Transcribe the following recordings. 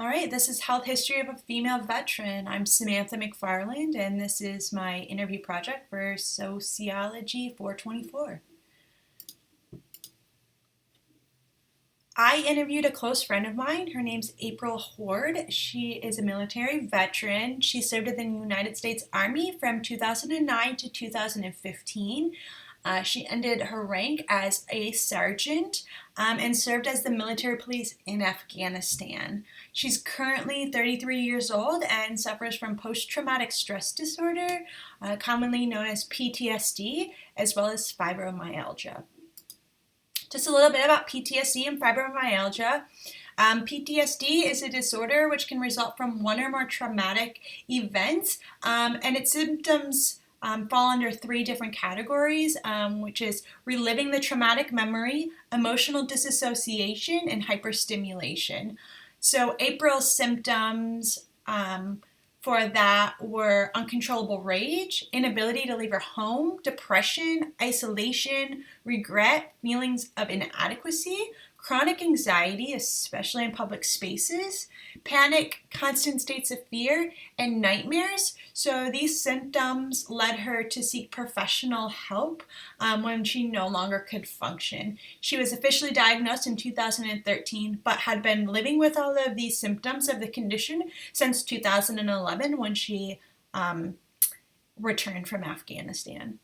All right, this is Health History of a Female Veteran. I'm Samantha McFarland, and this is my interview project for Sociology 424. I interviewed a close friend of mine. Her name's April Hoard. She is a military veteran. She served in the United States Army from 2009 to 2015. She ended her rank as a sergeant and served as the military police in Afghanistan. She's currently 33 years old and suffers from post-traumatic stress disorder, commonly known as PTSD, as well as fibromyalgia. Just a little bit about PTSD and fibromyalgia. PTSD is a disorder which can result from one or more traumatic events, and its symptoms fall under three different categories, which is reliving the traumatic memory, emotional disassociation, and hyperstimulation. So April's symptoms for that were uncontrollable rage, inability to leave her home, depression, isolation, regret, feelings of inadequacy, chronic anxiety, especially in public spaces, panic, constant states of fear, and nightmares. So these symptoms led her to seek professional help when she no longer could function. She was officially diagnosed in 2013, but had been living with all of these symptoms of the condition since 2011 when she returned from Afghanistan.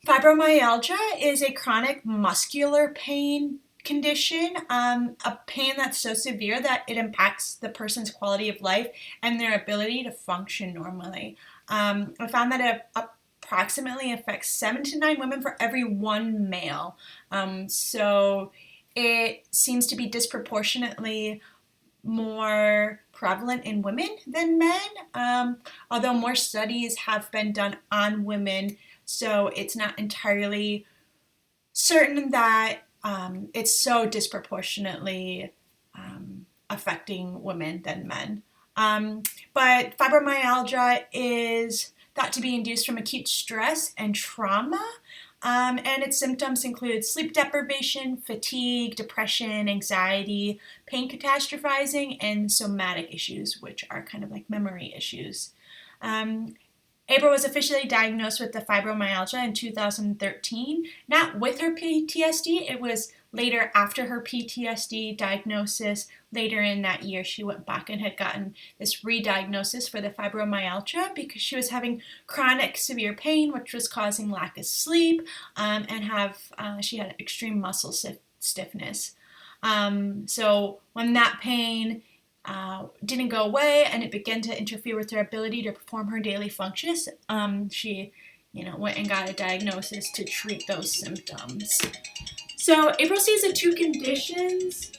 Fibromyalgia is a chronic muscular pain condition, a pain that's so severe that it impacts the person's quality of life and their ability to function normally. I found that it approximately affects 7 to 9 women for every 1 male. So it seems to be disproportionately more prevalent in women than men, although more studies have been done on women, so it's not entirely certain that it's so disproportionately affecting women than men. But fibromyalgia is thought to be induced from acute stress and trauma, and its symptoms include sleep deprivation, fatigue, depression, anxiety, pain catastrophizing, and somatic issues, which are kind of like memory issues. April was officially diagnosed with the fibromyalgia in 2013, not with her PTSD. It was later after her PTSD diagnosis. Later in that year, she went back and had gotten this re-diagnosis for the fibromyalgia because she was having chronic severe pain, which was causing lack of sleep, and she had extreme muscle stiffness. So when that pain didn't go away and it began to interfere with her ability to perform her daily functions, she went and got a diagnosis to treat those symptoms. So April sees the two conditions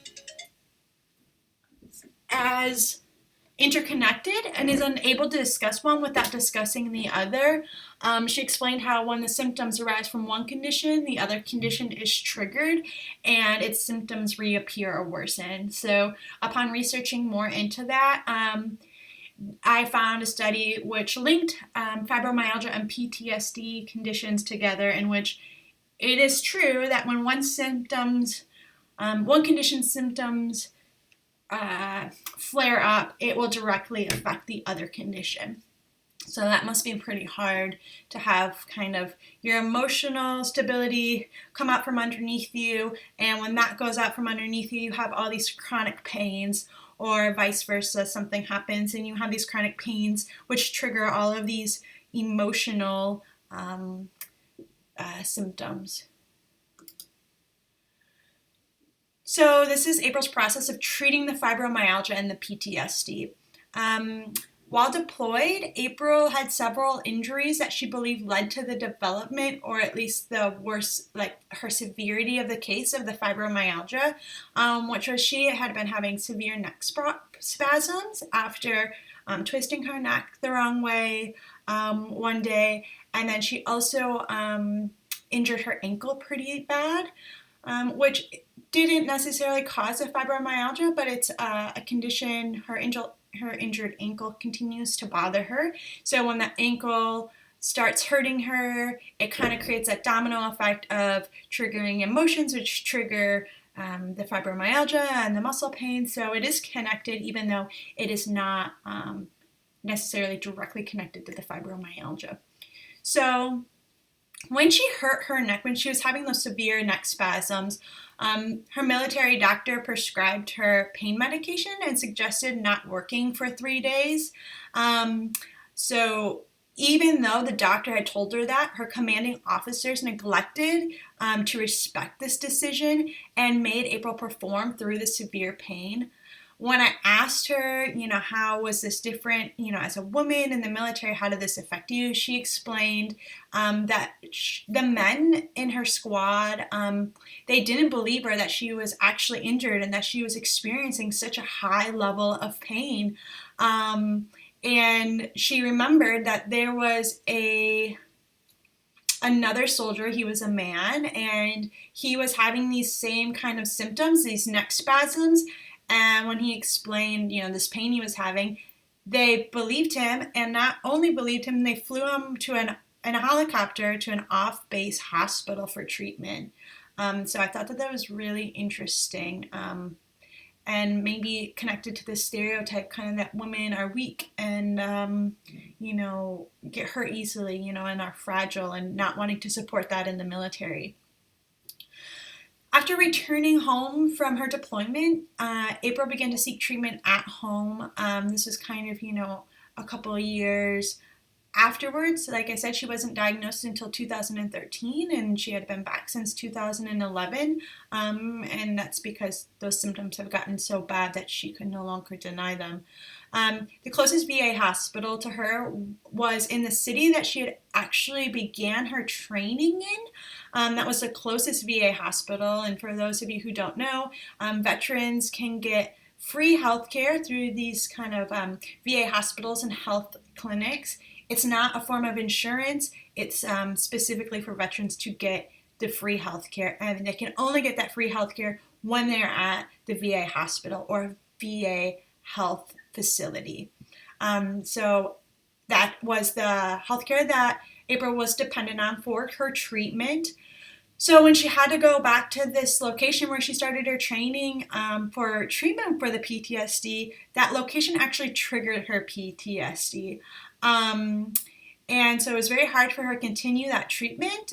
as interconnected and is unable to discuss one without discussing the other. She explained how when the symptoms arise from one condition, the other condition is triggered and its symptoms reappear or worsen. So upon researching more into that, I found a study which linked fibromyalgia and PTSD conditions together, in which it is true that when one condition's symptoms flare up, it will directly affect the other condition. So that must be pretty hard to have kind of your emotional stability come out from underneath you, and when that goes out from underneath you, you have all these chronic pains, or vice versa, something happens and you have these chronic pains which trigger all of these emotional symptoms. So this is April's process of treating the fibromyalgia and the PTSD. While deployed, April had several injuries that she believed led to the development, or at least the worst, like her severity of the case of the fibromyalgia, which was she had been having severe neck spasms after twisting her neck the wrong way one day, and then she also injured her ankle pretty bad, which didn't necessarily cause a fibromyalgia, but it's a condition. Her injured ankle continues to bother her. So when the ankle starts hurting her, it kind of creates that domino effect of triggering emotions, which trigger the fibromyalgia and the muscle pain. So it is connected, even though it is not necessarily directly connected to the fibromyalgia. So when she hurt her neck, when she was having those severe neck spasms, her military doctor prescribed her pain medication and suggested not working for 3 days. So even though the doctor had told her that, her commanding officers neglected to respect this decision and made April perform through the severe pain. When I asked her, how was this different, as a woman in the military, how did this affect you? She explained that the men in her squad, they didn't believe her that she was actually injured and that she was experiencing such a high level of pain. And she remembered that there was another soldier, he was a man, and he was having these same kind of symptoms, these neck spasms. And when he explained, this pain he was having, they believed him, and not only believed him, they flew him to in a helicopter to an off-base hospital for treatment. So I thought that was really interesting, and maybe connected to this stereotype, kind of that women are weak and, get hurt easily, and are fragile, and not wanting to support that in the military. After returning home from her deployment, April began to seek treatment at home. This was kind of, a couple of years afterwards. Like I said, she wasn't diagnosed until 2013, and she had been back since 2011. And that's because those symptoms have gotten so bad that she could no longer deny them. The closest VA hospital to her was in the city that she had actually began her training in. That was the closest VA hospital. And for those of you who don't know, veterans can get free health care through these kind of VA hospitals and health clinics. It's not a form of insurance. It's specifically for veterans to get the free health care. And they can only get that free health care when they're at the VA hospital or VA health facility. So that was the healthcare that April was dependent on for her treatment. So when she had to go back to this location where she started her training for treatment for the PTSD, that location actually triggered her PTSD. And so it was very hard for her to continue that treatment.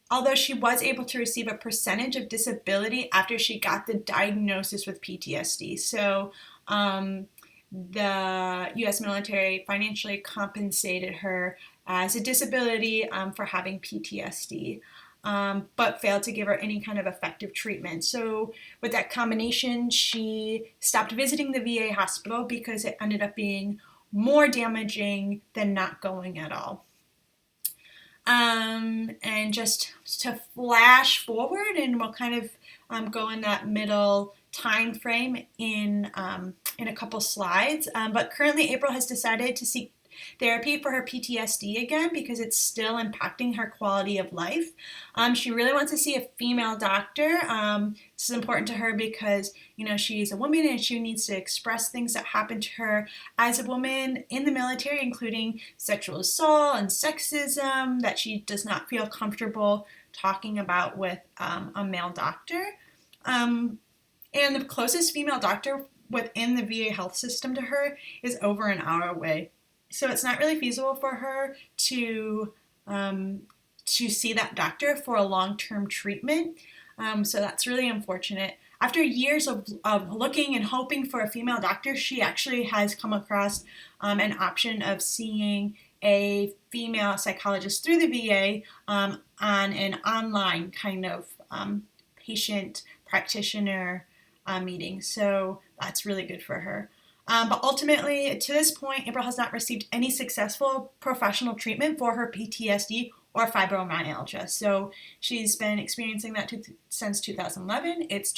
Although she was able to receive a percentage of disability after she got the diagnosis with PTSD. So the U.S. military financially compensated her as a disability for having PTSD, but failed to give her any kind of effective treatment. So with that combination, she stopped visiting the VA hospital because it ended up being more damaging than not going at all. And just to flash forward, and we'll kind of go in that middle time frame in a couple slides. But currently, April has decided to seek therapy for her PTSD again because it's still impacting her quality of life. She really wants to see a female doctor. This is important to her because, she's a woman and she needs to express things that happened to her as a woman in the military, including sexual assault and sexism that she does not feel comfortable talking about with a male doctor. And the closest female doctor within the VA health system to her is over an hour away. So it's not really feasible for her to see that doctor for a long-term treatment. So that's really unfortunate. After years of looking and hoping for a female doctor, she actually has come across an option of seeing a female psychologist through the VA on an online kind of patient practitioner meeting. So that's really good for her. But ultimately, to this point, April has not received any successful professional treatment for her PTSD or fibromyalgia. So she's been experiencing that since 2011. It's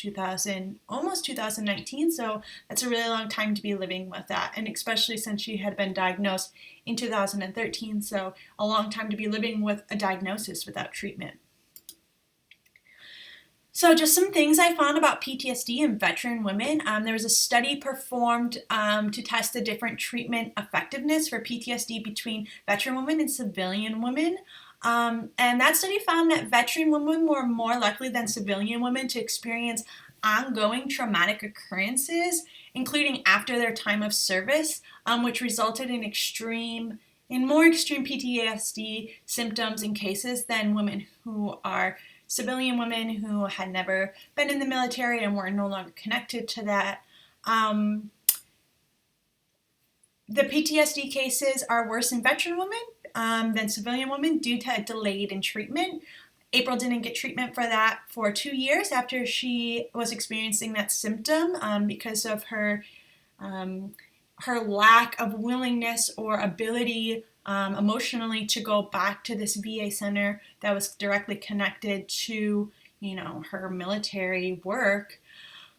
almost 2019, so that's a really long time to be living with that, and especially since she had been diagnosed in 2013, so a long time to be living with a diagnosis without treatment. So just some things I found about PTSD in veteran women. There was a study performed to test the different treatment effectiveness for PTSD between veteran women and civilian women. And that study found that veteran women were more likely than civilian women to experience ongoing traumatic occurrences, including after their time of service, which resulted in more extreme PTSD symptoms and cases than women who are civilian women who had never been in the military and were no longer connected to that. The PTSD cases are worse in veteran women than civilian women due to a delayed in treatment. April didn't get treatment for that for 2 years after she was experiencing that symptom because of her lack of willingness or ability emotionally to go back to this VA center that was directly connected to, her military work.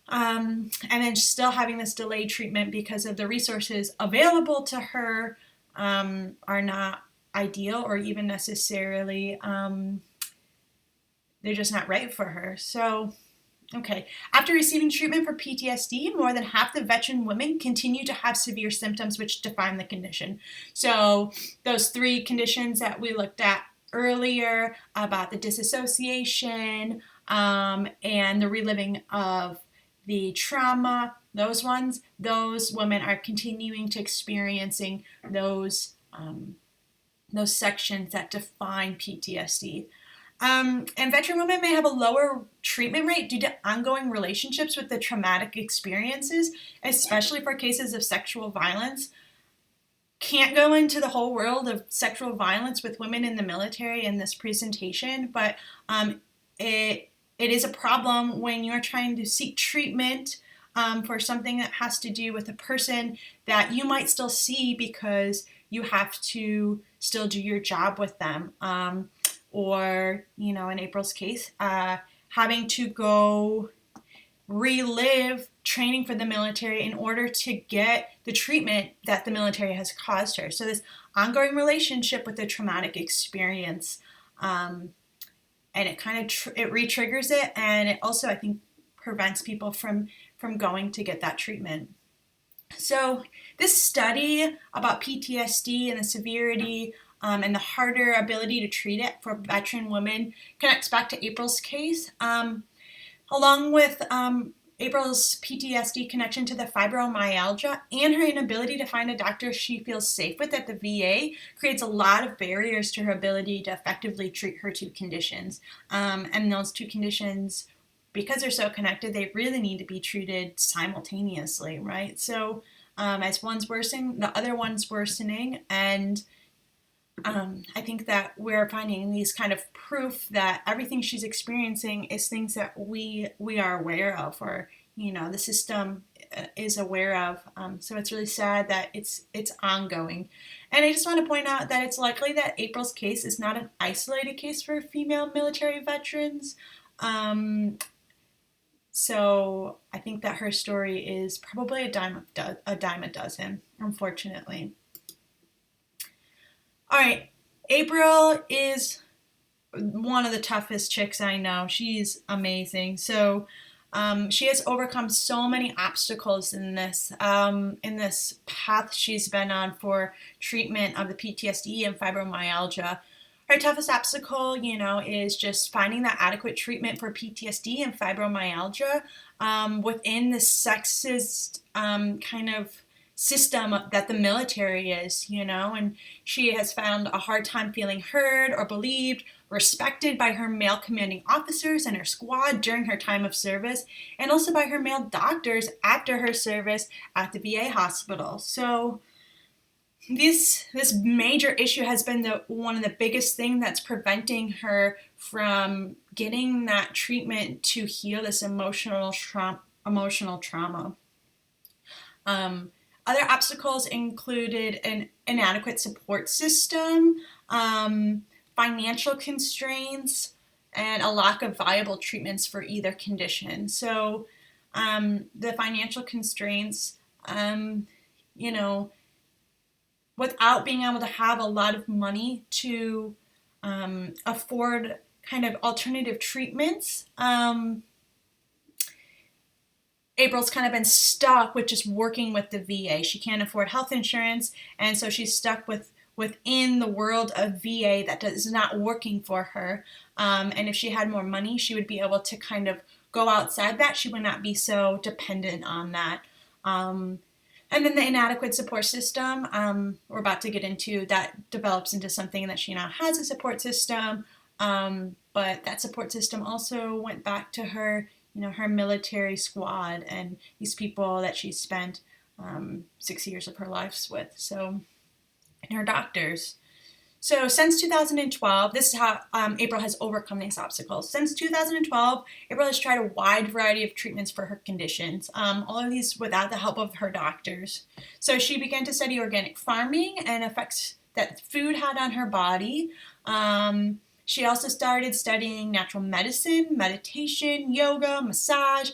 And then still having this delayed treatment because of the resources available to her are not ideal or even necessarily, they're just not right for her. So, okay. After receiving treatment for PTSD, more than half the veteran women continue to have severe symptoms which define the condition. So those 3 conditions that we looked at earlier about the disassociation and the reliving of the trauma, those women are continuing to experiencing those sections that define PTSD. And veteran women may have a lower treatment rate due to ongoing relationships with the traumatic experiences, especially for cases of sexual violence. Can't go into the whole world of sexual violence with women in the military in this presentation, but it is a problem when you're trying to seek treatment for something that has to do with a person that you might still see because you have to still do your job with them. Or, in April's case, having to go relive training for the military in order to get the treatment that the military has caused her. So this ongoing relationship with the traumatic experience, and it kind of it re-triggers it, and it also, I think, prevents people from going to get that treatment. So this study about PTSD and the severity and the harder ability to treat it for veteran women connects back to April's case, along with April's PTSD connection to the fibromyalgia and her inability to find a doctor she feels safe with at the VA creates a lot of barriers to her ability to effectively treat her 2 conditions. And those 2 conditions, because they're so connected, they really need to be treated simultaneously, right? So as one's worsening, the other one's worsening, and I think that we're finding these kind of proof that everything she's experiencing is things that we are aware of, or the system is aware of. So it's really sad that it's ongoing. And I just want to point out that it's likely that April's case is not an isolated case for female military veterans. So I think that her story is probably a dime a dozen, unfortunately. All right, April is one of the toughest chicks I know. She's amazing. So she has overcome so many obstacles in this path she's been on for treatment of the PTSD and fibromyalgia. Her toughest obstacle, is just finding that adequate treatment for PTSD and fibromyalgia within the sexist kind of system that the military is, and she has found a hard time feeling heard or believed, respected by her male commanding officers and her squad during her time of service, and also by her male doctors after her service at the VA hospital. So this major issue has been one of the biggest things that's preventing her from getting that treatment to heal this emotional trauma. Other obstacles included an inadequate support system, financial constraints, and a lack of viable treatments for either condition. So the financial constraints, without being able to have a lot of money to afford kind of alternative treatments, April's kind of been stuck with just working with the VA. She can't afford health insurance, and so she's stuck with within the world of VA that is not working for her. And if she had more money, she would be able to kind of go outside that. She would not be so dependent on that. And then the inadequate support system, we're about to get into, that develops into something that she now has a support system. But that support system also went back to her, her military squad and these people that she spent 6 years of her life with. So, and her doctors. So since 2012, this is how April has overcome these obstacles. Since 2012, April has tried a wide variety of treatments for her conditions, all of these without the help of her doctors. So she began to study organic farming and effects that food had on her body. She also started studying natural medicine, meditation, yoga, massage,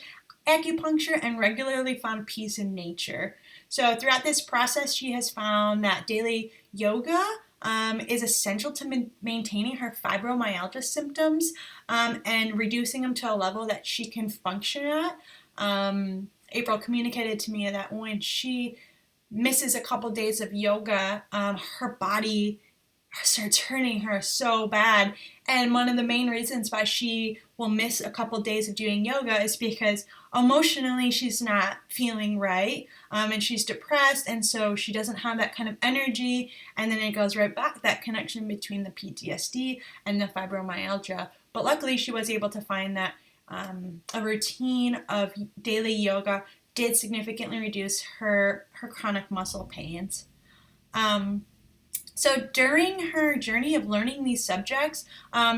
acupuncture, and regularly found peace in nature. So throughout this process, she has found that daily yoga is essential to maintaining her fibromyalgia symptoms and reducing them to a level that she can function at. April communicated to me that when she misses a couple days of yoga, her body starts hurting her so bad. And one of the main reasons why she will miss a couple days of doing yoga is because emotionally she's not feeling right, and she's depressed, and so she doesn't have that kind of energy, and then it goes right back, that connection between the PTSD and the fibromyalgia. But luckily she was able to find that a routine of daily yoga did significantly reduce her chronic muscle pains. So during her journey of learning these subjects,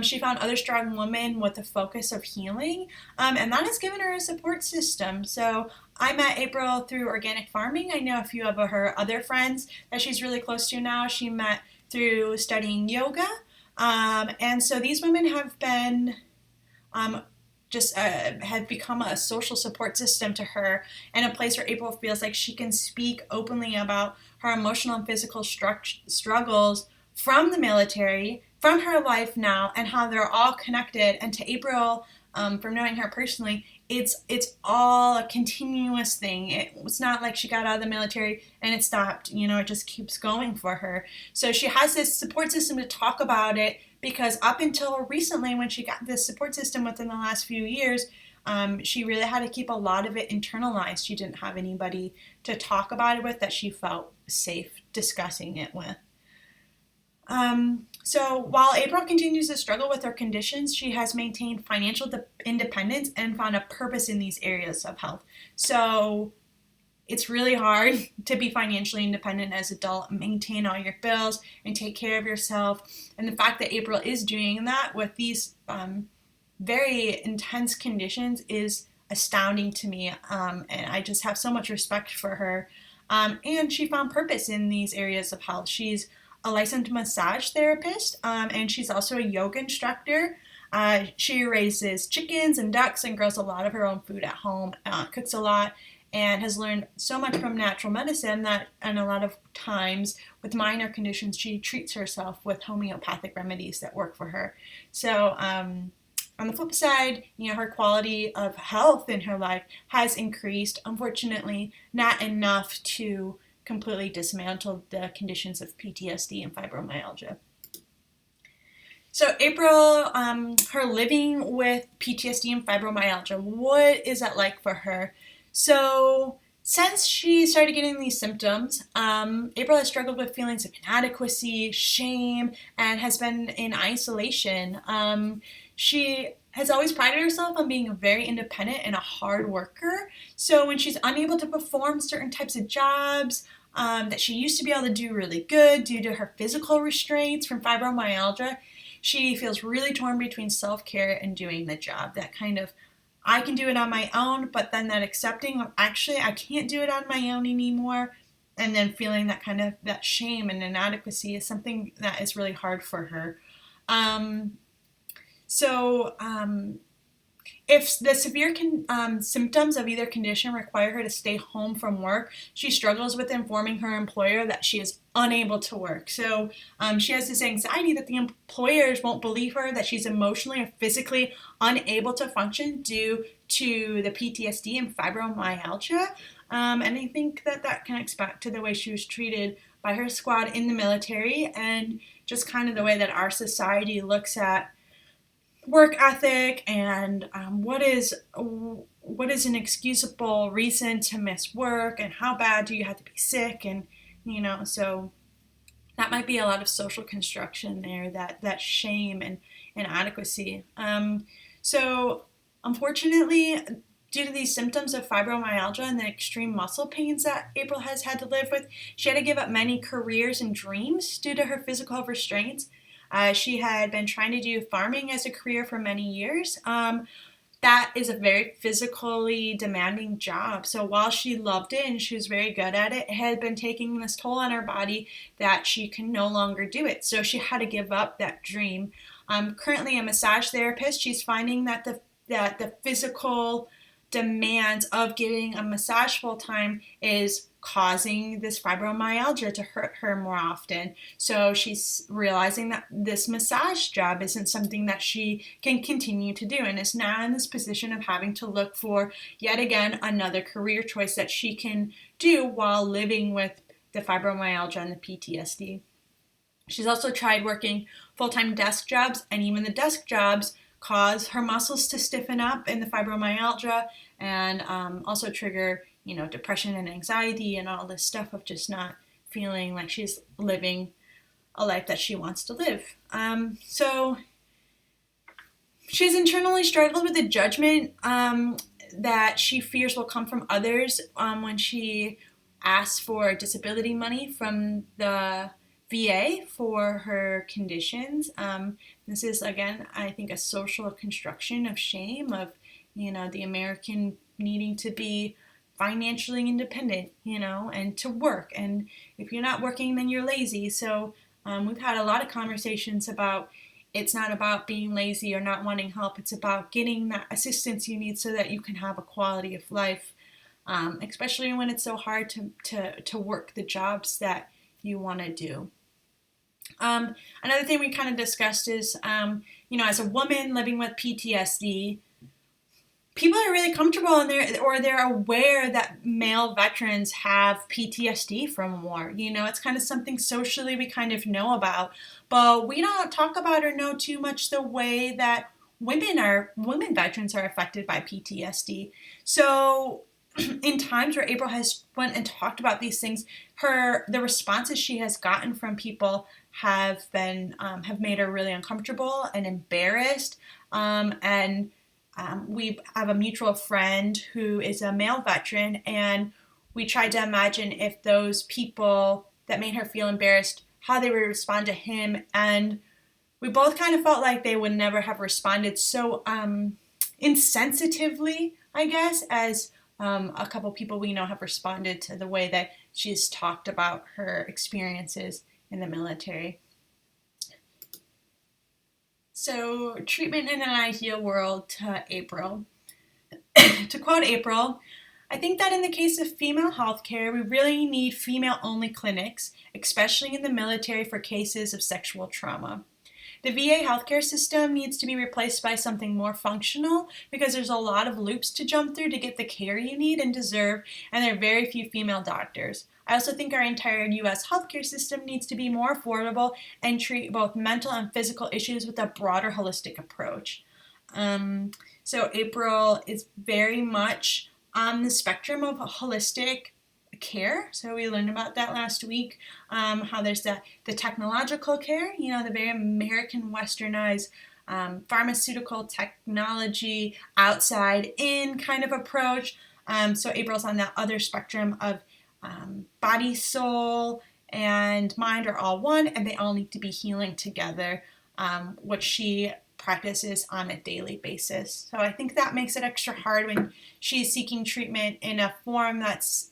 she found other strong women with a focus of healing, and that has given her a support system. So I met April through organic farming. I know a few of her other friends that she's really close to now. She met through studying yoga, and so these women have been have become a social support system to her, and a place where April feels like she can speak openly about her emotional and physical struggles from the military, from her life now, and how they're all connected. And to April, from knowing her personally, it's all a continuous thing. It's not like she got out of the military and it stopped. It just keeps going for her. So she has this support system to talk about it, because up until recently, when she got this support system within the last few years, she really had to keep a lot of it internalized. She didn't have anybody to talk about it with that she felt safe discussing it with. So while April continues to struggle with her conditions, she has maintained financial independence and found a purpose in these areas of health. So it's really hard to be financially independent as an adult, maintain all your bills, and take care of yourself. And the fact that April is doing that with these very intense conditions is astounding to me. And I just have so much respect for her. And she found purpose in these areas of health. She's a licensed massage therapist, and she's also a yoga instructor. She raises chickens and ducks and grows a lot of her own food at home, cooks a lot, and has learned so much from natural medicine that, and a lot of times with minor conditions, she treats herself with homeopathic remedies that work for her. So on the flip side, her quality of health in her life has increased. Unfortunately, not enough to completely dismantle the conditions of PTSD and fibromyalgia. So April, her living with PTSD and fibromyalgia, what is that like for her? So since she started getting these symptoms, April has struggled with feelings of inadequacy, shame, and has been in isolation. She has always prided herself on being very independent and a hard worker. So when she's unable to perform certain types of jobs that she used to be able to do really good due to her physical restraints from fibromyalgia, she feels really torn between self-care and doing the job. That kind of, I can do it on my own, but then that accepting, actually, I can't do it on my own anymore, and then feeling that kind of, that shame and inadequacy is something that is really hard for her. If the severe symptoms of either condition require her to stay home from work, she struggles with informing her employer that she is unable to work. So she has this anxiety that the employers won't believe her, that she's emotionally or physically unable to function due to the PTSD and fibromyalgia. And I think that connects back to the way she was treated by her squad in the military, and just kind of the way that our society looks at work ethic and what is an excusable reason to miss work, and how bad do you have to be sick, and so that might be a lot of social construction there, that shame and inadequacy. So unfortunately, due to these symptoms of fibromyalgia and the extreme muscle pains that April has had to live with, she had to give up many careers and dreams due to her physical restraints. She had been trying to do farming as a career for many years. That is a very physically demanding job. So while she loved it and she was very good at it, it had been taking this toll on her body that she can no longer do it. So she had to give up that dream. Currently a massage therapist. She's finding that the physical demands of getting a massage full time is causing this fibromyalgia to hurt her more often. So she's realizing that this massage job isn't something that she can continue to do, and is now in this position of having to look for yet again another career choice that she can do while living with the fibromyalgia and the PTSD. She's also tried working full-time desk jobs, and even the desk jobs cause her muscles to stiffen up in the fibromyalgia, and also trigger depression and anxiety and all this stuff of just not feeling like she's living a life that she wants to live. So she's internally struggled with the judgment that she fears will come from others when she asks for disability money from the VA for her conditions. This is, again, I think, a social construction of shame, of the American needing to be financially independent, and to work. And if you're not working, then you're lazy. So we've had a lot of conversations about it's not about being lazy or not wanting help. It's about getting that assistance you need so that you can have a quality of life, especially when it's so hard to work the jobs that you want to do. Another thing we kind of discussed is, as a woman living with PTSD, people are really comfortable they're aware that male veterans have PTSD from war. It's kind of something socially we kind of know about, but we don't talk about or know too much the way that women veterans are affected by PTSD. So in times where April has went and talked about these things, the responses she has gotten from people have made her really uncomfortable and embarrassed, and we have a mutual friend who is a male veteran, and we tried to imagine if those people that made her feel embarrassed, how they would respond to him, and we both kind of felt like they would never have responded so insensitively, I guess, as a couple people we know have responded to the way that she's talked about her experiences in the military. So, treatment in an ideal world to April. To quote April, I think that in the case of female healthcare, we really need female-only clinics, especially in the military for cases of sexual trauma. The VA healthcare system needs to be replaced by something more functional because there's a lot of loops to jump through to get the care you need and deserve, and there are very few female doctors. I also think our entire U.S. healthcare system needs to be more affordable and treat both mental and physical issues with a broader holistic approach. So April is very much on the spectrum of holistic care. So we learned about that last week, how there's the technological care, the very American westernized pharmaceutical technology, outside in kind of approach. So April's on that other spectrum of body, soul, and mind are all one, and they all need to be healing together, which she practices on a daily basis. So I think that makes it extra hard when she's seeking treatment in a form that's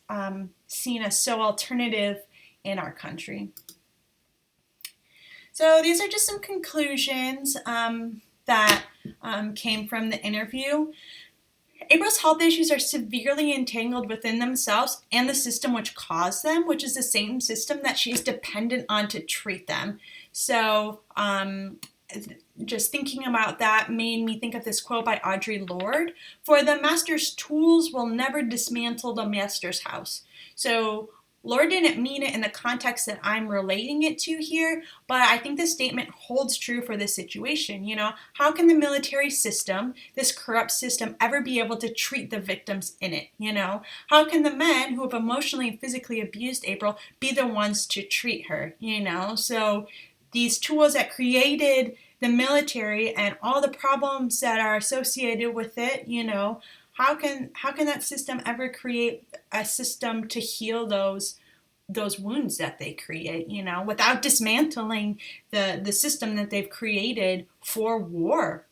seen as so alternative in our country. So these are just some conclusions that came from the interview. April's health issues are severely entangled within themselves and the system which caused them, which is the same system that she's dependent on to treat them. So just thinking about that made me think of this quote by Audre Lorde: "For the master's tools will never dismantle the master's house." So Lord didn't mean it in the context that I'm relating it to here, but I think this statement holds true for this situation. How can the military system, this corrupt system, ever be able to treat the victims in it? How can the men who have emotionally and physically abused April be the ones to treat her? So these tools that created the military and all the problems that are associated with it, how can that system ever create a system to heal those wounds that they create, without dismantling the system that they've created for war?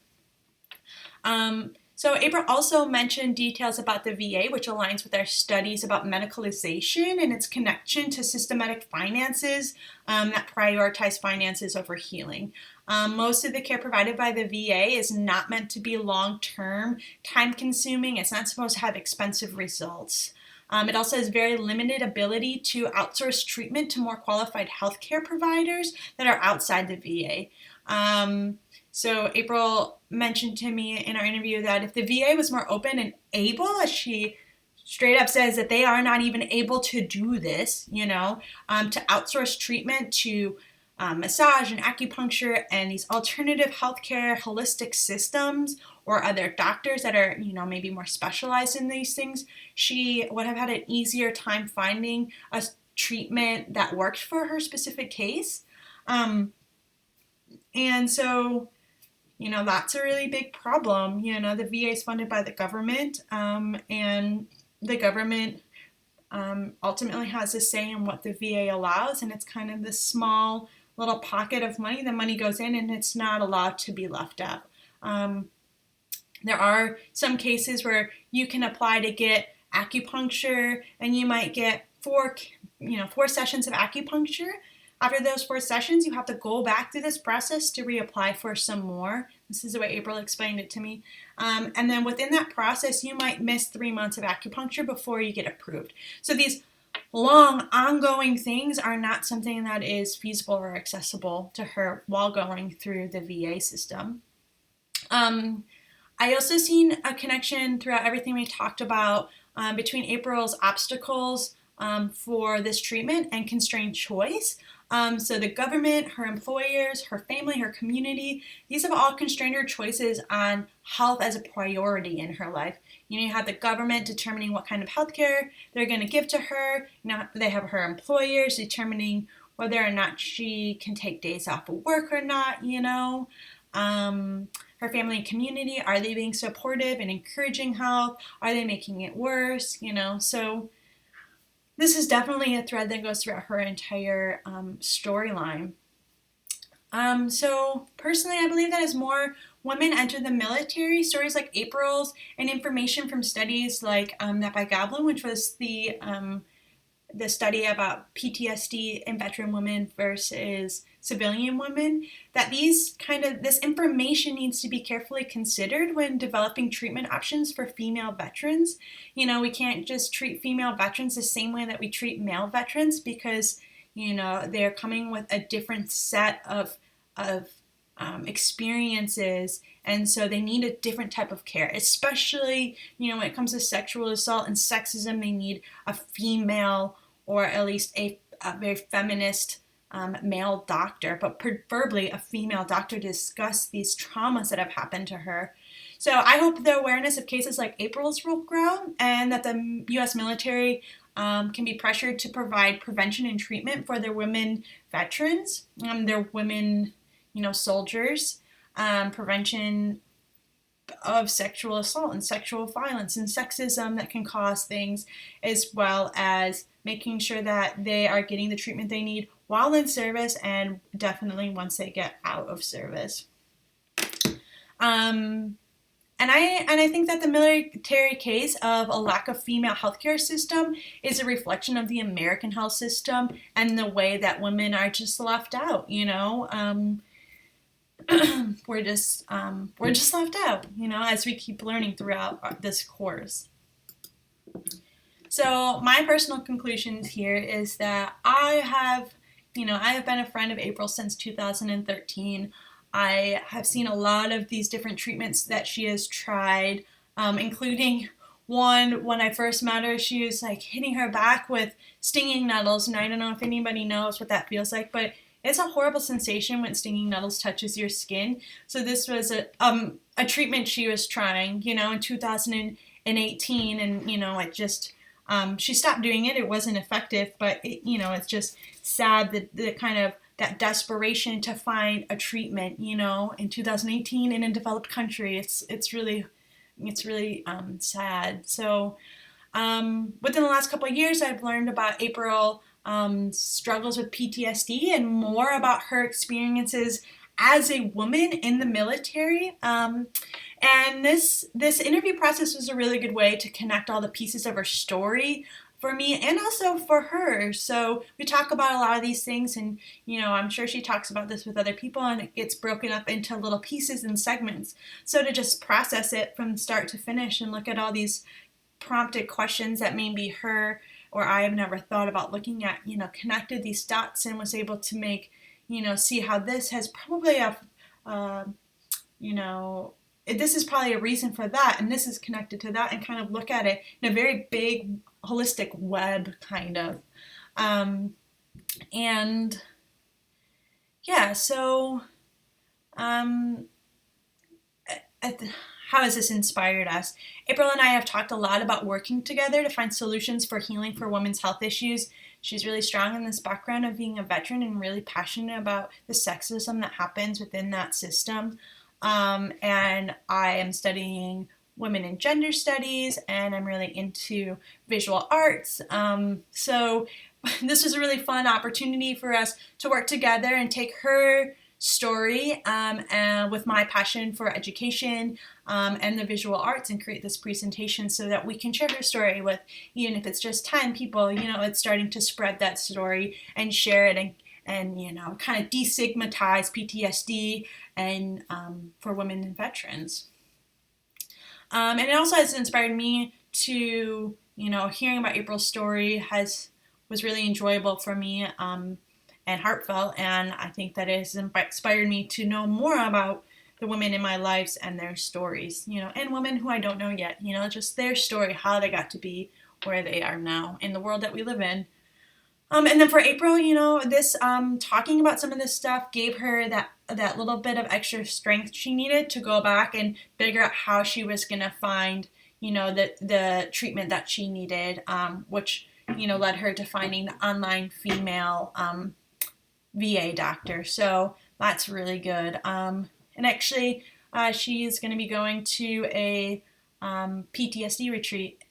So April also mentioned details about the VA, which aligns with our studies about medicalization and its connection to systematic finances that prioritize finances over healing. Most of the care provided by the VA is not meant to be long-term, time-consuming. It's not supposed to have expensive results. It also has very limited ability to outsource treatment to more qualified healthcare providers that are outside the VA. So April mentioned to me in our interview that if the VA was more open and able, as she straight up says that they are not even able to do this, to outsource treatment to massage and acupuncture and these alternative healthcare holistic systems or other doctors that are, maybe more specialized in these things, she would have had an easier time finding a treatment that worked for her specific case. And so, that's a really big problem. The VA is funded by the government, and the government ultimately has a say in what the VA allows, and it's kind of this small little pocket of money. The money goes in, and it's not allowed to be left out. There are some cases where you can apply to get acupuncture, and you might get 4 sessions of acupuncture. After those 4 sessions, you have to go back through this process to reapply for some more. This is the way April explained it to me. And then within that process, you might miss 3 months of acupuncture before you get approved. So these long, ongoing things are not something that is feasible or accessible to her while going through the VA system. I also seen a connection throughout everything we talked about between April's obstacles for this treatment and constrained choice. So the government, her employers, her family, her community, these have all constrained her choices on health as a priority in her life. You have the government determining what kind of health care they're going to give to her. They have her employers determining whether or not she can take days off of work or not, Her family and community, are they being supportive and encouraging health? Are they making it worse? So this is definitely a thread that goes throughout her entire storyline. So personally, I believe that as more women enter the military, stories like April's and information from studies like that by Goblin, which was the study about PTSD in veteran women versus civilian women, that this information needs to be carefully considered when developing treatment options for female veterans. We can't just treat female veterans the same way that we treat male veterans because, they're coming with a different set of experiences, and so they need a different type of care, especially, when it comes to sexual assault and sexism. They need a female or at least a very feminist male doctor, but preferably a female doctor to discuss these traumas that have happened to her. So I hope the awareness of cases like April's will grow, and that the U.S. military can be pressured to provide prevention and treatment for their women veterans, their women, soldiers, prevention of sexual assault and sexual violence and sexism that can cause things, as well as making sure that they are getting the treatment they need while in service and definitely once they get out of service. And I think that the military case of a lack of female healthcare system is a reflection of the American health system and the way that women are just left out. We're just left out, as we keep learning throughout this course. So my personal conclusions here is that I have been a friend of April since 2013. I have seen a lot of these different treatments that she has tried, including One, when I first met her, she was like hitting her back with stinging nettles, and I don't know if anybody knows what that feels like, but it's a horrible sensation when stinging nettles touches your skin. So this was a treatment she was trying, in 2018, and it just she stopped doing it. It wasn't effective, but it's just sad that the kind of that desperation to find a treatment, in 2018 in a developed country. It's really sad. So within the last couple of years, I've learned about April struggles with PTSD and more about her experiences as a woman in the military. And this interview process was a really good way to connect all the pieces of her story for me and also for her. So we talk about a lot of these things, and I'm sure she talks about this with other people, and it gets broken up into little pieces and segments. So to just process it from start to finish and look at all these prompted questions that maybe her or I have never thought about looking at, connected these dots and was able to make, see how this has probably this is probably a reason for that, and this is connected to that, and kind of look at it in a very big, holistic web, kind of. And yeah, so how has this inspired us? April and I have talked a lot about working together to find solutions for healing for women's health issues. She's really strong in this background of being a veteran and really passionate about the sexism that happens within that system. And I am studying women in gender studies, and I'm really into visual arts. So this was a really fun opportunity for us to work together and take her story and with my passion for education and the visual arts, and create this presentation so that we can share her story with, even if it's just 10 people, it's starting to spread that story and share it, and kind of destigmatize PTSD and for women and veterans. And it also has inspired me to, hearing about April's story was really enjoyable for me and heartfelt, and I think that it has inspired me to know more about the women in my lives and their stories, and women who I don't know yet, just their story, how they got to be where they are now in the world that we live in. And then for April, this talking about some of this stuff gave her that little bit of extra strength she needed to go back and figure out how she was going to find, the treatment that she needed, which, led her to finding the online female VA doctor. So that's really good. And actually, she's going to be going to a PTSD retreat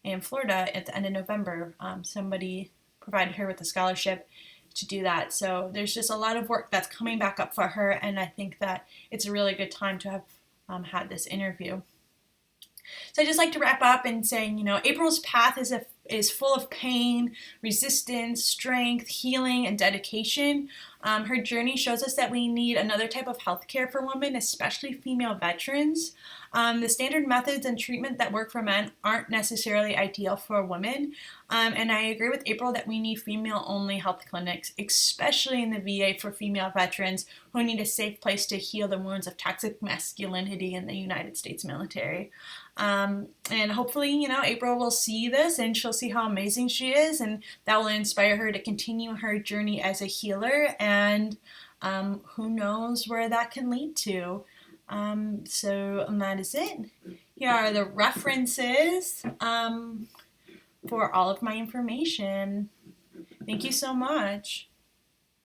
in Florida at the end of November. Somebody provided her with a scholarship to do that. So there's just a lot of work that's coming back up for her, and I think that it's a really good time to have had this interview. So I just like to wrap up and saying, April's path is full of pain, resistance, strength, healing, and dedication. Her journey shows us that we need another type of healthcare for women, especially female veterans. The standard methods and treatment that work for men aren't necessarily ideal for women. And I agree with April that we need female-only health clinics, especially in the VA for female veterans who need a safe place to heal the wounds of toxic masculinity in the United States military. And hopefully, April will see this and she'll see how amazing she is, and that will inspire her to continue her journey as a healer, and who knows where that can lead to. So that is it. Here are the references for all of my information. Thank you so much.